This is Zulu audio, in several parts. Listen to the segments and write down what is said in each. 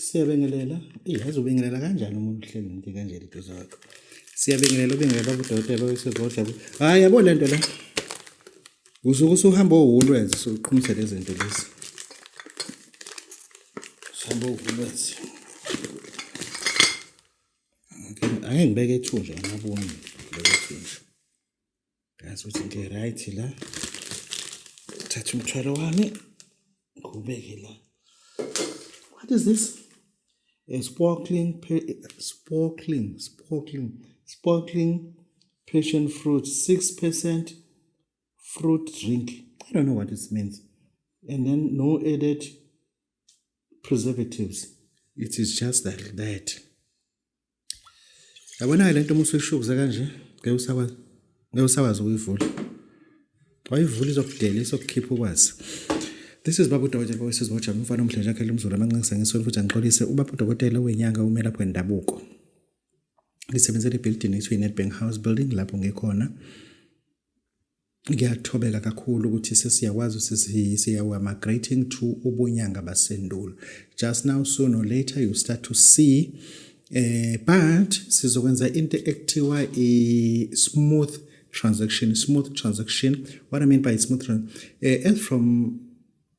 Siyabingelela. Azobingelela kanjani umuntu uhleli nento kanje eduze kwakho? Siyabingelela ubingelela ubudokotela bowesizodla. Hayi yabo lento la. Usuke usuhamba uWoolworths usuqhumisa lezi zinto lezi. Uhamba uWoolworths. Ake ngibeke ethunja ngaboni lokho. Ngazi ukuthi ngike right la. Thatha umthwalo wami. Ngubeke la. What is this? A sparkling passion fruit, 6% fruit drink. I don't know what this means. And then no added preservatives. It is just like that. Yabona le nto musuyishukuza kanje, ngeke ukuyivula. Wayivula izokudela isokukhipha ukwazi. This is Baba Udokotela bowesizodla umfana omhlanje akhe lumzulu amanqinisa ngesonto futhi angixolise Ubaba Udokotela wenyanga umela lapho endabuko. Ngisebenzela ibuilding ethu iNedbank House building lapho ngikhona. Ngiyathobeka kakhulu ukuthi sesiyakwazi siyawa migrating to ubunyanga basendulo. Just now soon or later you start to see but sizokwenza into ekuthiwa smooth transaction. What I mean by smooth as from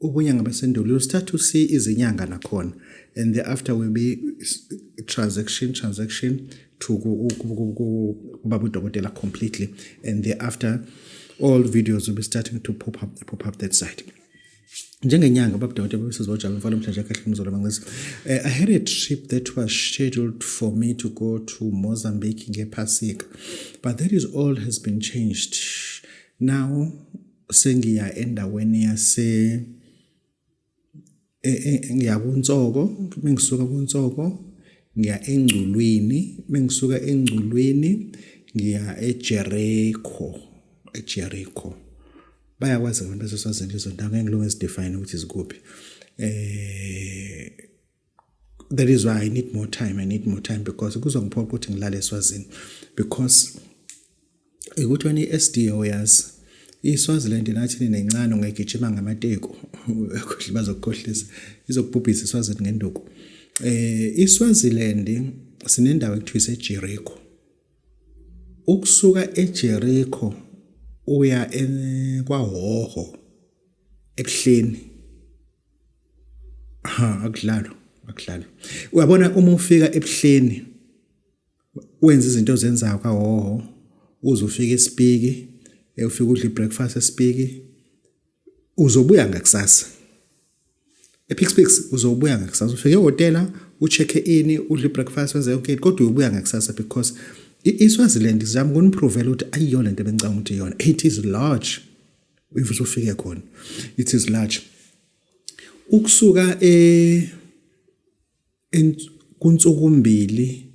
ubunyanga basendulo you'll start to see izinyanga nakhona, and thereafter will be transaction to Baba Udokotela completely, and thereafter all videos will be starting to pop up that side. Njengenyanga Baba Udokotela bowesizodla umfana omhlanje akhe lumzulu amanqinisa. I had a trip that was scheduled for me to go to Mozambique ngephasika, but that is all has been changed. Now sengiya endaweni yase ngiya kuNtsoko, mengisuka kuNtsoko ngiya eNgculwini, mengisuka eNgculwini ngiya eJericho. Bayakwazi abantu baseswazini lezo ndawo ngengilungise define ukuthi izikuphi. That is why I need more time because kuzongiphoqa ukuthi ngilale eSwazini, because ukuthi wena iSDO yazi iSwaziland nathi nencane ungayigijima ngamateko bazokukhohlisa izokubhubhisa iSwazini ngenduku. iSwaziland sinendawo ekuthiwa iseJericho. Ukusuka eJericho uya kwaHoho ebuhleni. Akudlalo. Uyabona uma ufika ebuhleni wenza izinto ozenzayo kwaHoho, uzofika eSpiki, ufika udla ibreakfast eSpiki, uzobuya ngakusasa. ePix uzobuya ngakusasa, ufike ehotela, ucheck in, udla ibreakfast wenza yonke into, kodwa uyobuya ngakusasa because iSwaziland zami kuniprovela ukuthi ayiyona into ebengicanga ukuthi iyona. It is large. If uzofika khona, it is large. Ukusuka kuNtsukumbili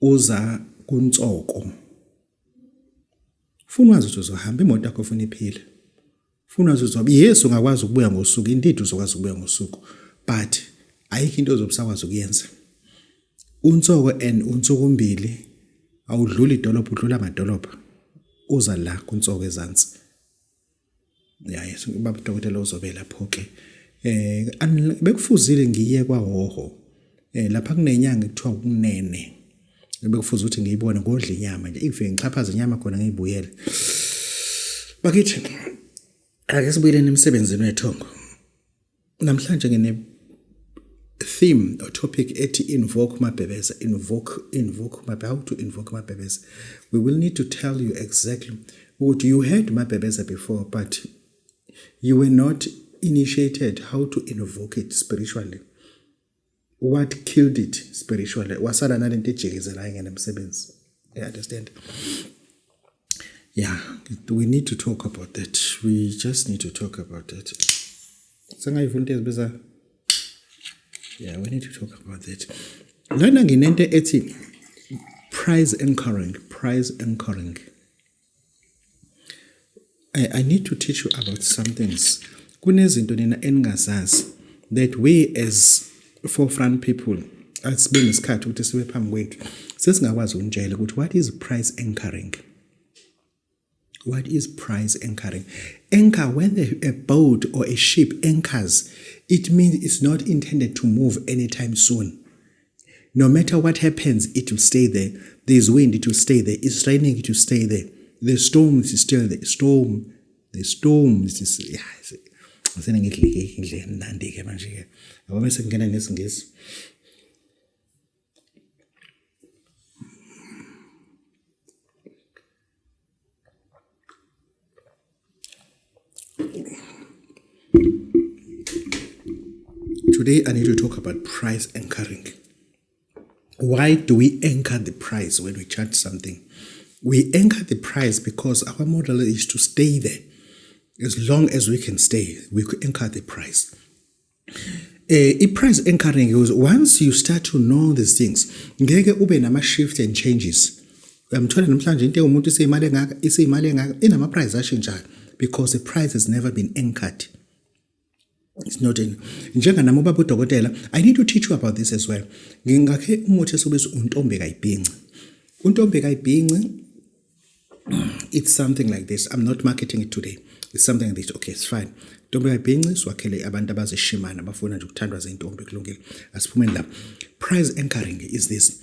uza kuNtsoko. Funa wazi ukuthi uzohamba imoto yakho ufuna iphile. Funa wazi ukuthi yes ungakwazi ukubuya ngosuku, indeed uzokwazi ukubuya ngosuku, but ayikho into ozobusakwazi ukuyenza. uNtsoko and uNtsukumbili awudluli idolobha, udlula amadolobha. Uza la kuNtsoko ezansi. Yes, Baba Udokotela uzobe lapho ke. Bekufuzile ngiye kwaHoho. Lapha kunenyanga ekuthiwa ukunene. Bekufuza ukuthi ngiyibone ngodla inyama nje. Ife ngixhaphaza inyama khona ngiyibuyele. Bakithi ake sibuyele emsebenzini wethongo. Namhlanje ngine theme or topic ethi invoke mabhebeza. How to invoke mabhebeza. We will need to tell you exactly what you heard mabhebeza before, but you were not initiated how to invoke it spiritually. What killed it spiritually? Wasala nalento ejikizelayo ngemsebenzi. You understand? Yeah, we need to talk about that. We just need to talk about that. Yeah, we need to talk about that. Lana nginento ethi prize anchoring. I need to teach you about some things. Kunezinto nina engazazi that we as forefront people asibe nesikhathi ukuthi sibe phambi kwethu sesingakwazi ukunjela ukuthi what is prize anchoring. What is price anchoring? Anchor, when a boat or a ship anchors, it means it's not intended to move anytime soon. No matter what happens, it will stay there. There's wind, it will stay there. It's raining, it will stay there. The storm is still there. The storm is yeah. Today I need to talk about price anchoring. Why do we anchor the price when we charge something? We anchor the price because our model is to stay there. As long as we can stay, we could anchor the price. Price anchoring is once you start to know these things, ngeke ube nama shift and changes. Uyamthola namhlanje into umuntu iseyimali engaka inama price ashintshayo because the price has never been anchored. It's not in njenganami ubaba udokotela. I need to teach you about this as well. Ngingakhe umuthi esubizwa untombe kayibhinci. Untombe kayibhinci, it's something like this. I'm not marketing it today. It's something like this. Okay, it's fine. Untombe kayibhinci swakhele abantu abazishimana abafuna nje ukuthandwa zintombi kulungile. Asiphumeni lapha. Price anchoring is this.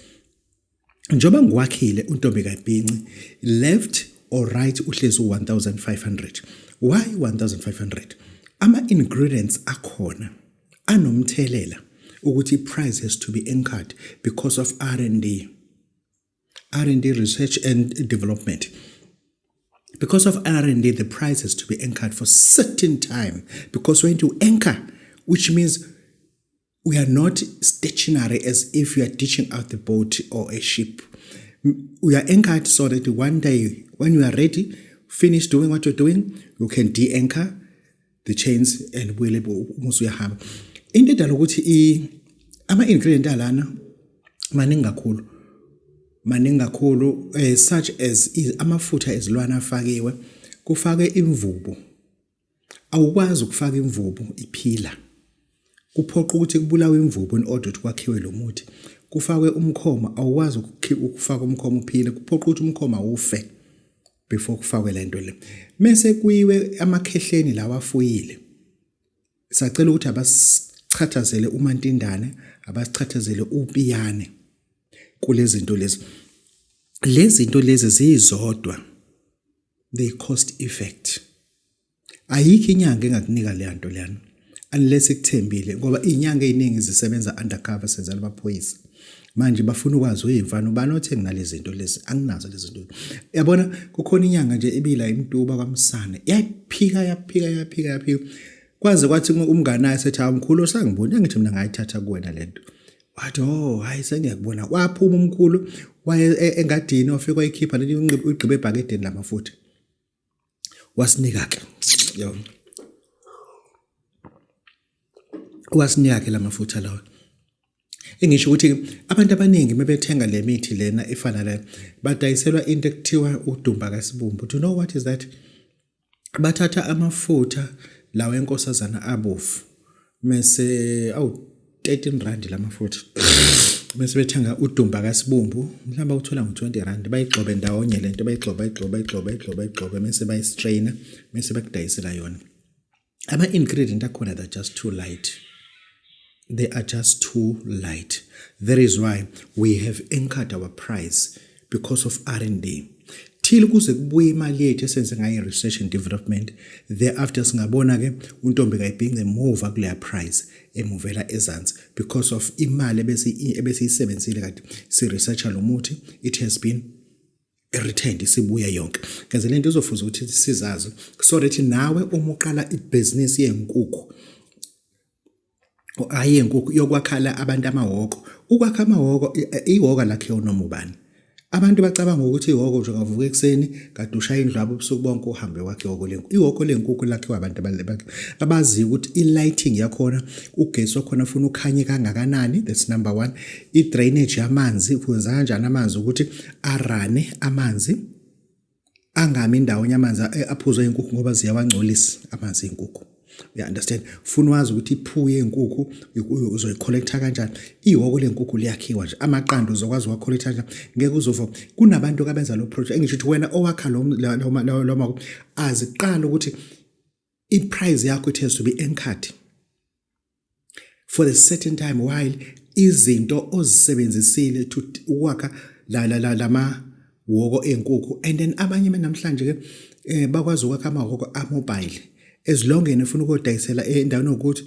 Njoba ngwakhile untombe kayibhinci, left or right uhlezi 1500. Why 1500? Ama-ingredients akhona anomthelela ukuthi price has to be anchored because of R&D, research and development. Because of R&D, the price has to be anchored for certain time because when you anchor, which means we are not stationary as if you are ditching out the boat or a ship. We are anchored so that one day when you are ready, finish doing what you're doing, you can de-anchor the chains and will musuyahamba. Into edala ukuthi ama-ingredient alana maningi kakhulu such as amafutha ezilwane afakiwe, kufake imvubu. Awukwazi ukufaka imvubu iphila. Kuphoqa ukuthi kubulawe imvubu in order ukuthi kwakhiwe lo muthi. Kufakwe umkhoma, awukwazi ukufaka umkhoma uphile. Kuphoqa ukuthi umkhoma ufe before kufakwe lento le. Mase kuyiwe amakhehleni lawa afuyile. Sacela ukuthi abasichathazele uMantindane, abasichathazele uPiyane kulezi zinto lezi. Lezi zinto lezi zizodwa, they cost effect. Ayikho inyanga engakunika le nto leyana unless ikuthembile ngoba izinyanga eziningi zisebenza undercover senzala abaphoyisa. Manje bafuna ukwazi uyimfana ubani othenga nalezi zinto lezi, anginazo lezi zinto. Yabona kukhona inyanga nje ibila imntuba kwaMsane, yaphika kwaze kwathi umngane wakhe sethi awumkhulu sangibona ngithi mina ngayithatha kuwena lento. Wathi hayi sengiyakubona. Waphuma umkhulu waye engadini wafika wayikhipha leli ugqibe ebhakedeni lamafutha. Wasinika ke yabo. Wasinika ke lamafutha lawo. Engisho ukuthi abantu abaningi mebethenga le mithi lena efana la badayiselwa into ekuthiwa udumba kaSibumbu. Do you know what is that? Bathatha amafutha lawo enkosazana abofu. Mase 13 rand lamafutha. Mase bethenga udumba kaSibumbu, mhlawumbe uthola ngo20 rand. Bayigcobe ndawonye lento bayigcoba mase bayistraina mase bakudayisela yona. Ama ingredients akhona that just too light. They are just too light. That is why we have anchored our price because of R&D. Till kuze kubuye imali yethu esenze ngayo research and development, thereafter singabona ke untombi kayibhince move kule price emovela ezansi because of imali ebesiyisebenzile kade si researcher lo muthi, it has been returned isibuya yonke. Kaze lento izofuza ukuthi sizazi so that nawe uma uqala ibusiness yenkukhu ayenkukhu yokwakhala abantu amahhoko, ukwakha amahhoko ihhoko lakhe noma ubani. Abantu bacabanga ukuthi ihhoko nje ngavuka ekseni kade ushaya indlwabu ubusuku bonke uhambe wakhe ihhoko lenkukhu. Ihhoko lenkukhu lakhe abantu abazi ukuthi i-lighting yakhona, ugesi wakhona ufuna ukhanye kangakanani. That's number 1. I-drainage yamanzi ukwenza kanjani amanzi ukuthi arane amanzi angami indawo yamanzi aphuzwa inkukhu ngoba ziyawangcolisa amanzi enkukhu. You understand? Funa wazi ukuthi iphu yenkukhu uzoyicollecta kanjani. Ihhoko lenkukhu liyakhiwa nje. Amaqanda uzokwazi ukucollecta kanjani. Ngeke uzova. Kunabantu abenza lo project. Engisho ukuthi wena owakha lo aziqala ukuthi i-price yakho it has to be anchored for a certain time while izinto ozisebenzisile to ukwakha lama hhoko enkukhu. And then abanye namhlanje ke bakwazi ukwakha amahhoko amobile. As long as ufuna ukodayisela endaweni ukuthi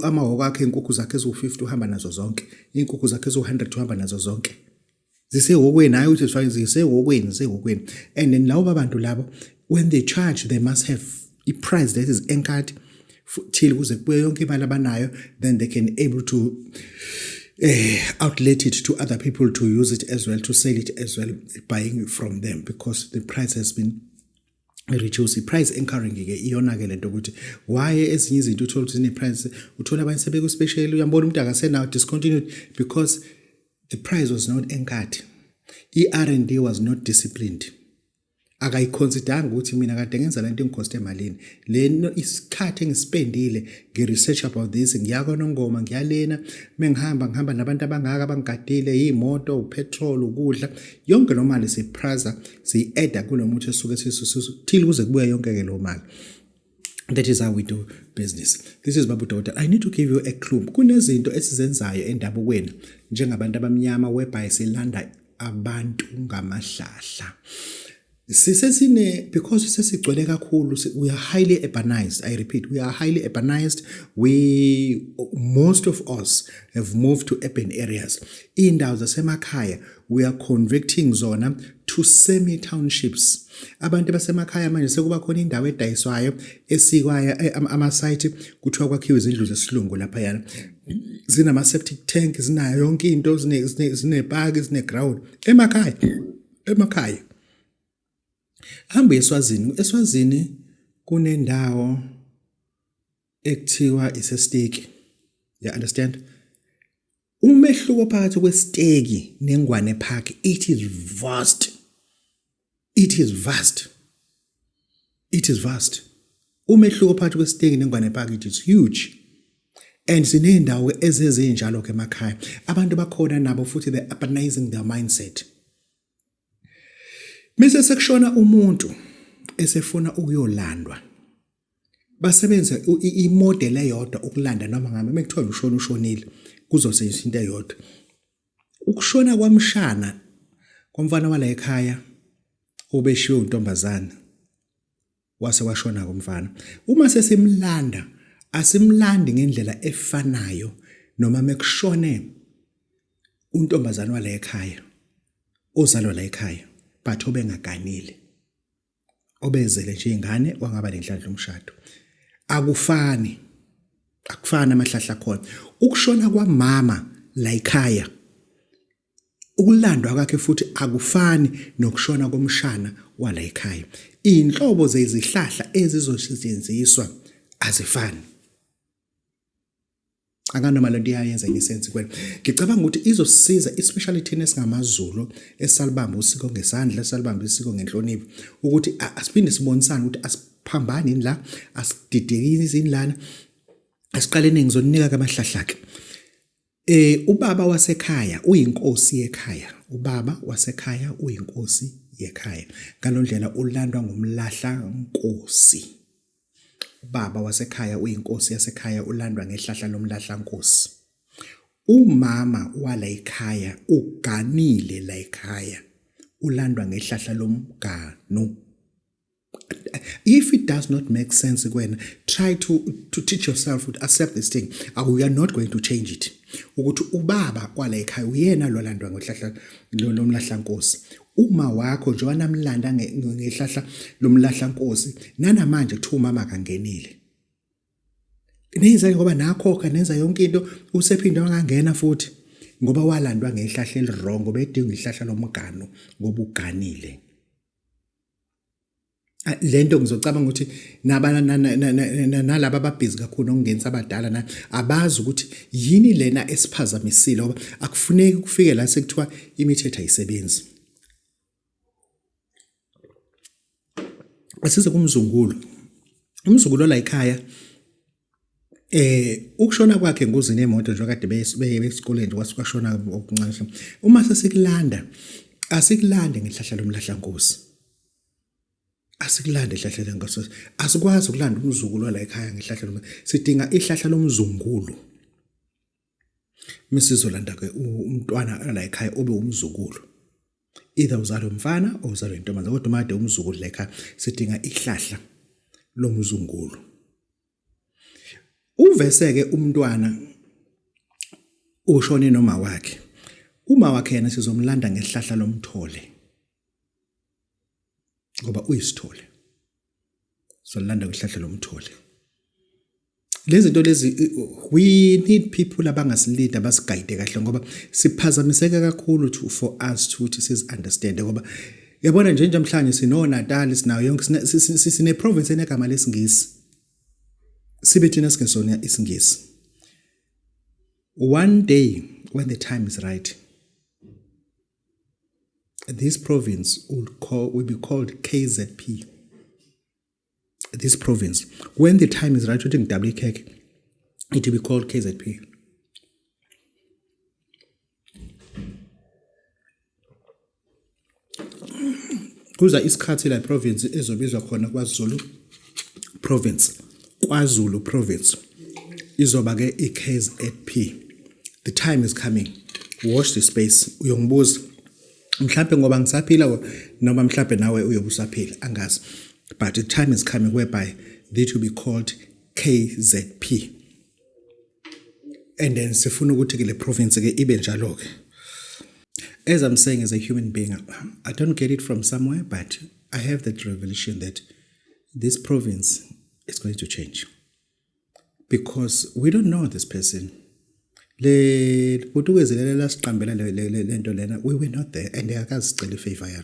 amahhoko akhe inkukhu zakhe ezu50 uhamba nazo zonke. Inkukhu zakhe ezu100 uhamba nazo zonke. Zisehhokweni hayi ukuthi sifanye zisehhokweni. And then lawo abantu labo when they charge they must have a price that is anchored till kuze kubuye yonke imali abanayo, then they can able to outlet it to other people to use it as well, to sell it as well, buying from them, because the price has been reduce. Price anchoring ke iyona ke lento ukuthi why ezinye izinto uthola ukuthi zine price, uthola abanye sebeke special, uyambona umuntu akasena discontinued because the price was not anchored. I-R&D was not disciplined. Akayiconsideranga ukuthi mina kade ngenza lento engikoste emalini. Leno isikhathi engispendile nge-research about this, ngiyakonongoma ngiyalena, ngihamba nabantu abangaka abangigadile, imoto, upetrol, ukudla, yonke lo mali sipraza siyi-add kulo muntu esuke till kuze kubuye yonke ke lo mali. That is how we do business. This is Babu Daughter. I need to give you a clue. Kunezinto esizenzayo endabukweni njengabantu abamnyama whereby silanda abantu ngamahlahla. Because sesigcwele kakhulu, we are highly urbanized. I repeat, we are highly urbanized. Most of us have moved to urban areas. Indawo zasemakhaya, we are converting zona to semi-townships. Abantu basemakhaya manje sekuba khona indawo edayiswayo esikwayo ama-site kuthiwa kwakhiwe izindlu zesilungu lapha yana. Zinama-septic tank, zinayo yonke into, zinepaki, zine-ground. Emakhaya. Hamba eSwazini kunendawo ekuthiwa isesteki. You understand? Umehluko phakathi kwesteki neNgwane Park, it is vast. Umehluko phakathi kwesteki neNgwane Park, it is huge. And sinendawo ezezinjalo ke emakhaya. Abantu bakhona nabo futhi they urbanizing their mindset. Mise sekushona umuntu esefuna ukuyolandwa. Basebenza imodel eyodwa ukulanda noma ngabe mekuthiwa ushonile kuzosetshenziswa into eyodwa. Ukushona kwamshana komfana wala ekhaya obeshiwe untombazana wase washona komfana. Uma sesimlanda asimlandi ngendlela efanayo noma mekushone untombazana wala ekhaya ozalwa la ekhaya. But obengaganile obezele nje ingane wangaba nenhlanhla umshado. Akufani amahlahla khona. Ukushona kwamama la ekhaya, ukulandwa kwakhe futhi akufani nokushona komshana wala ekhaya. Inhlobo zezihlahla ezizosetshenziswa azifani. Akanoma lento iyayenza ngesense kwena. Ngicabanga ukuthi izosisiza especially thina esingamaZulu esalibamba usiko ngesandla, esalibamba isiko ngenhlonipho, ukuthi asiphinde sibonisane ukuthi asiphambani la, asididekisi lana, asiqalene ngizonika kamahlahla ke. Ubaba wasekhaya uyinkosi yekhaya. Ubaba wasekhaya uyinkosi yekhaya. Ngalondlela ulandwa ngumlahla nkosi. Baba wasekhaya uyinkosi yasekhaya ulandwa ngehlahla lomlahla nkosi. Umama wala ekhaya uganile la ekhaya ulandwa ngehlahla lomgano. If it does not make sense kwena, try to teach yourself to accept this thing. We are not going to change it. Ukuthi ubaba wala ekhaya uyena lo landwa ngehlahla lomlahla nkosi. Uma wakho nje wanamlanda ngehlahla lomlahla nkosi, nanamanje kuthiwa umama kangenile. Nenza ngoba nakhokha nenza yonke into usephinda wangangena futhi ngoba walandwa ngehlahla elirongo bedinga ihlahla lomgano ngoba uganile. Lento ngizocabanga ukuthi nalaba ababhizi kakhulu ngokungenisa abadala abazi ukuthi yini lena esiphazamisile ngoba akufuneki kufike la sekuthiwa imithetho ayisebenzi. Asize kumzungulo. Umzungulo la ekhaya Ukushona kwakhe engozini yemoto nje kade besikoleni nje kwashona okuncane. Uma sesikulanda asikulande ngehlahla lomlahla nkosi. Asikulande ihlahla lenkosi. Asikwazi ukulanda umzukulu la ekhaya ngehlahla lomlahla. Sidinga ihlahla lomzungulu. Misizolanda ke umntwana la ekhaya obe umzukulu. Either uzalo umfana or uzalo intombazana kodwa manje umzukulu la ekhaya sidinga ihlahla lomzungulu. Uvese ke umntwana ushone noma wakhe. Uma wakhe yena sizomlanda ngehlahla lomthole. Ngoba uyisithole. Solanda ngehlahla lomthole. Lezi zinto lezi we need people abangasilinda basigayide kahle ngoba siphazamiseka kakhulu for us to sis understand ngoba yabona nje namhlanje sino Natal sinayo yonke sine province enegama lesingisi. Sibe thina singesona isingisi. One day when the time is right, this province will be called KZP. This province, when the time is right, it will be called KZP. Kuza isikhathi la province ezobizwa khona KwaZulu province. KwaZulu province izoba ke iKZP. The time is coming. Watch the space. Uyongibuza mhlambe ngoba ngisaphila noma mhlambe nawe uyobusaphila angazi. But the time is coming whereby this will be called KZP. And then sifuna ukuthi ke le province ke ibe njalo ke. As I'm saying as a human being, I don't get it from somewhere, but I have that revelation that this province is going to change. Because we don't know this person. We were not there and they are still favor.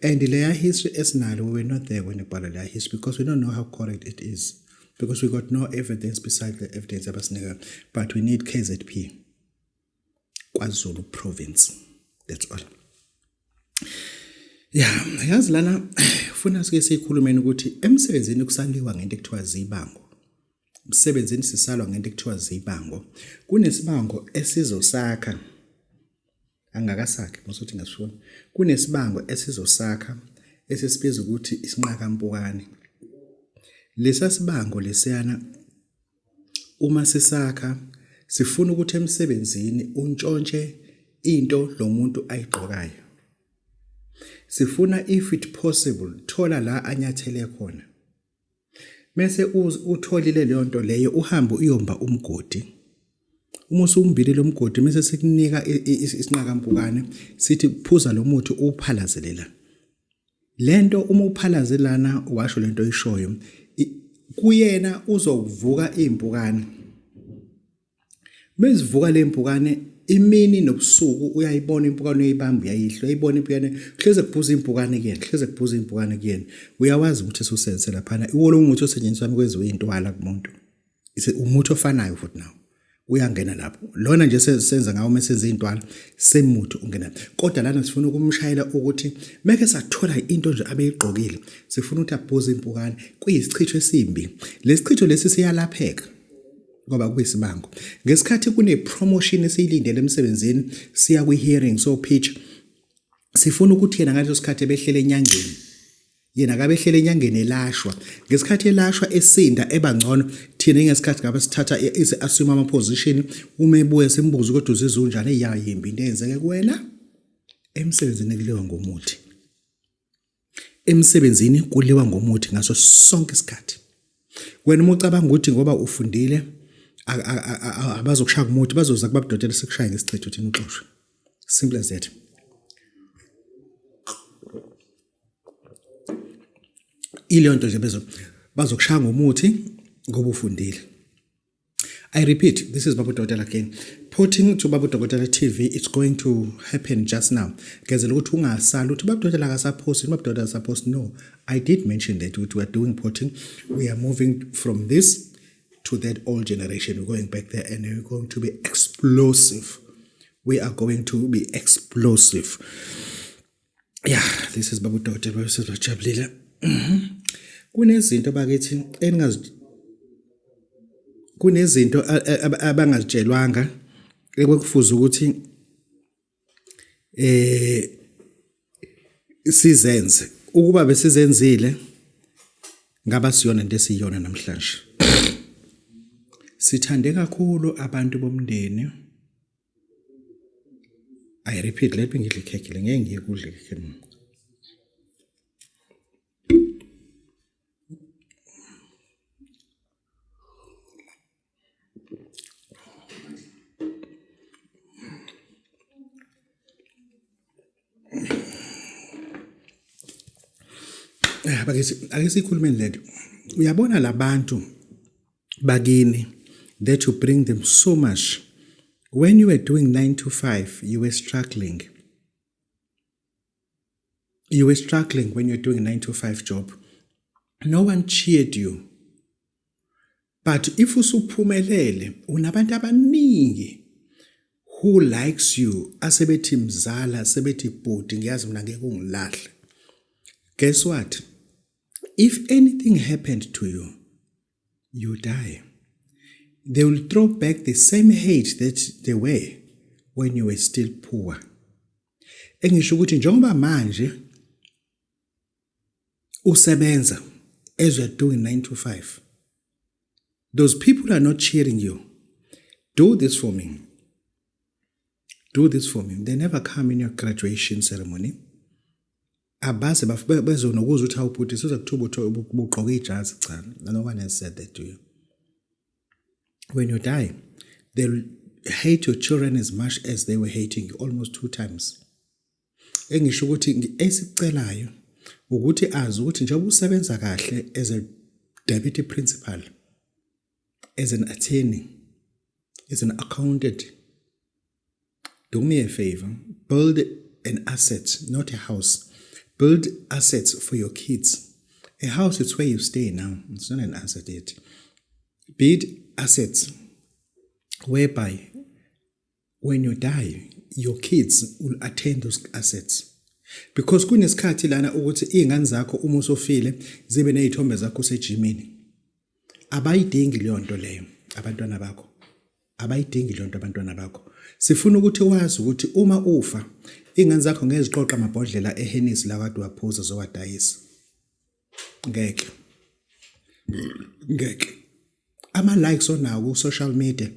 And the history is now we were not there when the part of their history because we don't know how correct it is. Because we got no evidence besides the evidence of us. But we need KZP. KwaZulu province. That's all. Yeah, yazi lana ufuna sike sikhulumeni ukuthi emsebenzini kusaliwa ngento ekuthiwa zibango. Emsebenzini sisalwa ngento ekuthiwa zibango. Kunesibango esizosakha angakasakhe masuthi ngasifuna. Kunesibango esizosakha esisibiza ukuthi isinqakampukane. Lesa sibango lesiyana uma sisakha sifuna ukuthi emsebenzini untshontshe into lo muntu ayigqokayo. Sifuna if it possible thola la anyathele khona. Mase utholile leyo nto leyo uhambe uyomba umgodi. Uma usumbile lo mgodi mase sikunika isinqakampukane sithi phuza lo muthi uphalazelela. Lento uma uphalazelana washo lento oyishoyo kuyena uzovuka impukane. Mezivuka le impukane imini nobusuku uyayibona impukane uyibamba uyayihlo uyayibona impukane hleze kuphuza impukane kuyena hleze kuphuza impukane kuyena uyawazi ukuthi susenze lapha iwo lo muthi osetshenziswa kweziwe intwala kumuntu umuthi ofanayo futhi nawo uyangena lapho lona nje senza ngawo mesenze intwala semuthi ungena kodwa lana sifuna ukumshayela ukuthi meke sathola into nje abeyigqokile sifuna ukuthi aphuze impukane kuyisichitho esimbi lesichitho lesi siyalapheka ngoba kuyisibango ngesikhathi kune promotion esiyilindele emsebenzini siya kwi hearing so pitch sifuna ukuthi yena ngaleso sikhathi behlele enyangeni yena akabehlele enyangeni elashwa ngesikhathi elashwa esinda ebangcono thina ngesikhathi ngabe sithatha ize assume ama position uma ebuye sembuzo kodwa uzizwe unjani eyayimbi into eyenzeke kuwena emsebenzini kuliwa ngomuthi emsebenzini kuliwa ngomuthi ngaso sonke isikhathi wena uma ucabanga ukuthi ngoba ufundile abazokushaya umuthi bazoza kubabudodela sekushaya ngesichitho thina uxoshwe simple as that ile nto nje bazokushaya ngomuthi ngoba ufundile. I repeat, this is Babu Dokotela again. Putting to Babu Dokotela TV, it's going to happen just now. Ngezela ukuthi ungasala uthi Babu Dokotela akasapost, Babu Dokotela akasapost. No, I did mention that we are doing potting. We are moving from this to that old generation. We're going back there and we're going to be explosive. We are going to be explosive. Yeah, this is Babu Dokotela. This is Bajabulile. Kunezinto bakithi kunezinto abangazitshelwanga ekufuza ukuthi sizenze ukuba besizenzile ngaba siyona into esiyona namhlanje. Sithande kakhulu abantu bomndeni. I repeat, let me ngidle ikhekhe ngeke ngiye kudla ikhekhe. Ake sikhulume lento. Uyabona labantu bagini that you bring them so much. When you were doing 9 to 5, you were struggling. You were struggling when you were doing a 9 to 5 job. No one cheered you. But if usuphumelele, unabantu abaningi who likes you, asebethi mzala, asebethi bhuti, ngiyazi mina ngeke ungilahle. Guess what? If anything happened to you, you die. They will throw back the same hate that they were when you were still poor. Engisho ukuthi njengoba manje usebenza as you are doing 9 to 5. Those people are not cheering you. Do this for me. Do this for me. They never come in your graduation ceremony. Abaze bezonokuza uthi awubhuti sizakuthuba ubugqoka ijazi cha. No one has said that to you. When you die, they'll hate your children as much as they were hating you, almost 2 times. Engisho ukuthi esicelayo ukuthi azi ukuthi njengoba usebenza kahle as a deputy principal, as an attorney, as an accountant, do me a favor, build an asset, not a house. Build assets for your kids. A house is where you stay now. It's not an asset yet. Build assets whereby when you die, your kids will attain those assets. Because kunesikhathi lana ukuthi izingane zakho uma usofile zibe nezithombe zakho sejimini. Abayidingi leyo nto leyo abantwana bakho. Abayidingi leyo nto abantwana bakho. Sifuna ukuthi wazi ukuthi uma ufa izingane zakho ngeziqoqa amabhodlela eHennessy la kade waphuza zowadayisa. Ngeke. Ama likes onawo ku social media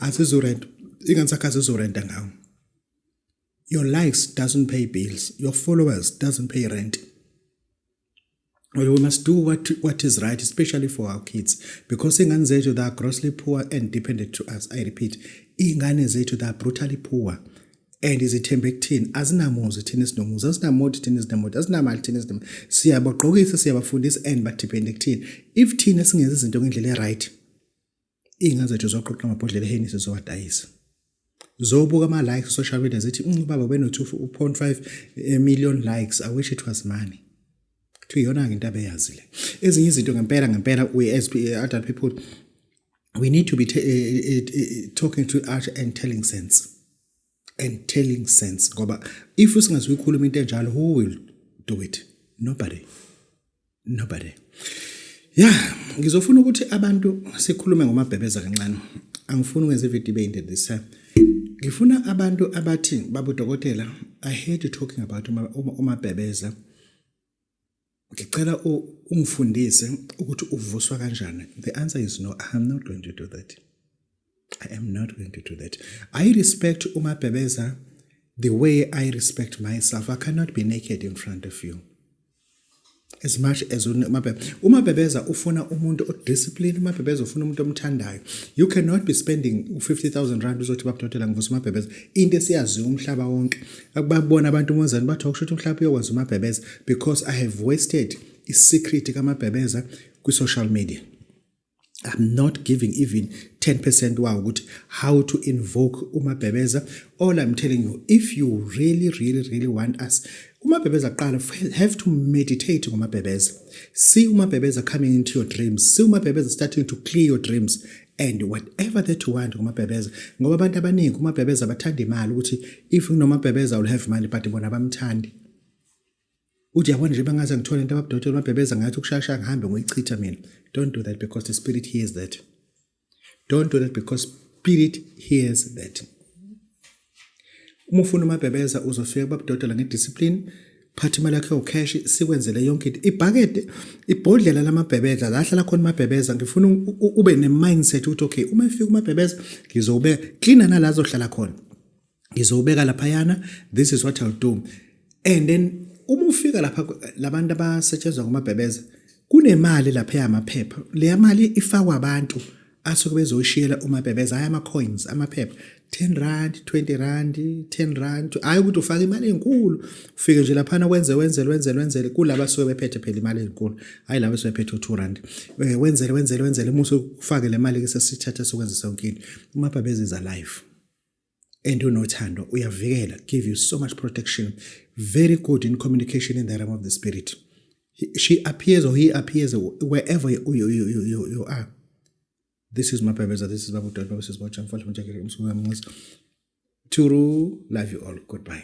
asizorent ingane sakho asizorenta ngawo. Your likes doesn't pay bills. Your followers doesn't pay rent. Well, we must do what is right, especially for our kids, because ingane zethu they are grossly poor and dependent to us. I repeat, ingane zethu they are brutally poor and izithembe kuthini azinamuzi thina esinomuzi azinamodi thina ezinemodi azinamali thina ezinemali siyabagqokisa siyabafundisa and badepende kuthini. If thina singenza izinto ngendlela right, ingane zethu zoqoqa amabhodlela eHennessy zowadayisa. Zobuka ama likes social media zithi baba beno 2.5 million likes. I wish it was money. Tuyona ke into abeyazile. Ezinye izinto ngempela we as other people we need to be talking to each and telling sense. And telling sense. Ngoba if usingazikhuluma into enjalo, who will do it? Nobody. Yeah, ngizofuna ukuthi abantu sikhulume ngomabhebeza kancane. Angifuni ukwenza i-video debate this time. Ngifuna abantu abathi babudokotela, I heard you talking about umabhebeza. Ngicela ungifundise ukuthi uvuswa kanjani. The answer is no. I am not going to do that. I am not going to do that. I respect umabhebeza the way I respect myself. I cannot be naked in front of you. As much as umabhebeza ufuna umuntu odiscipline, umabhebeza ufuna umuntu omthandayo. You cannot be spending 50,000 rand uzothi babudokotela ngivusa umabhebeza. Into esiyaziyo umhlaba wonke. Akubabona abantu umozani bathi ukusho umhlaba uyokwenza umabhebeza because I have wasted isecret kamabhebeza ku social media. I'm not giving even 10% wow how to invoke umabhebeza. All I'm telling you, if you really want us, umabhebeza qala have to meditate on umabhebeza. See umabhebeza coming into your dreams. See umabhebeza starting to clear your dreams. And whatever that you want umabhebeza. Ngoba abantu abaningi umabhebeza bathanda imali ukuthi if unomabhebeza will have money but bona bamthandi. Uthi yabona nje bangaze ngithola into abadokotela umabhebeza ngathi ukushasha ngihambe ngoyichitha mina. Don't do that because the spirit hears that. Don't do that because spirit hears that. Uma ufuna umabhebeza uzofika kubabudodela ngediscipline, phatha imali yakho cash sikwenzele yonke into. Ibhakede, ibhodlela lamabhebeza, la hlala khona amabhebeza, ngifuna ube ne-mindset ukuthi okay, uma efika umabhebeza ngizobeka cleaner nalazo hlala khona. Ngizobeka laphayana, this is what I'll do. And then uma ufika lapha labantu abasetshenzwa ngomabhebeza, kunemali lapha yamaphepha. Le mali ifakwa abantu asuke bezoshiyela umabhebeza ama coins, amaphepha. 10 rand, 20 rand, 10 rand. Hayi ukuthi ufaka imali enkulu. Ufike nje lapha wenzele kulabo asuke bephethe phela imali enkulu. Hayi labo asuke bephethe 2 rand. Wenzele uma ufake le mali ke sesithatha sokwenza sonke into. Umabhebeza is alive. And unothando uyavikela, give you so much protection, very good in communication in the realm of the spirit. She appears or he appears wherever you are. This is Mapebeza, this is Babu Dodba, this is Bochan Falcon Turu, love you all, goodbye.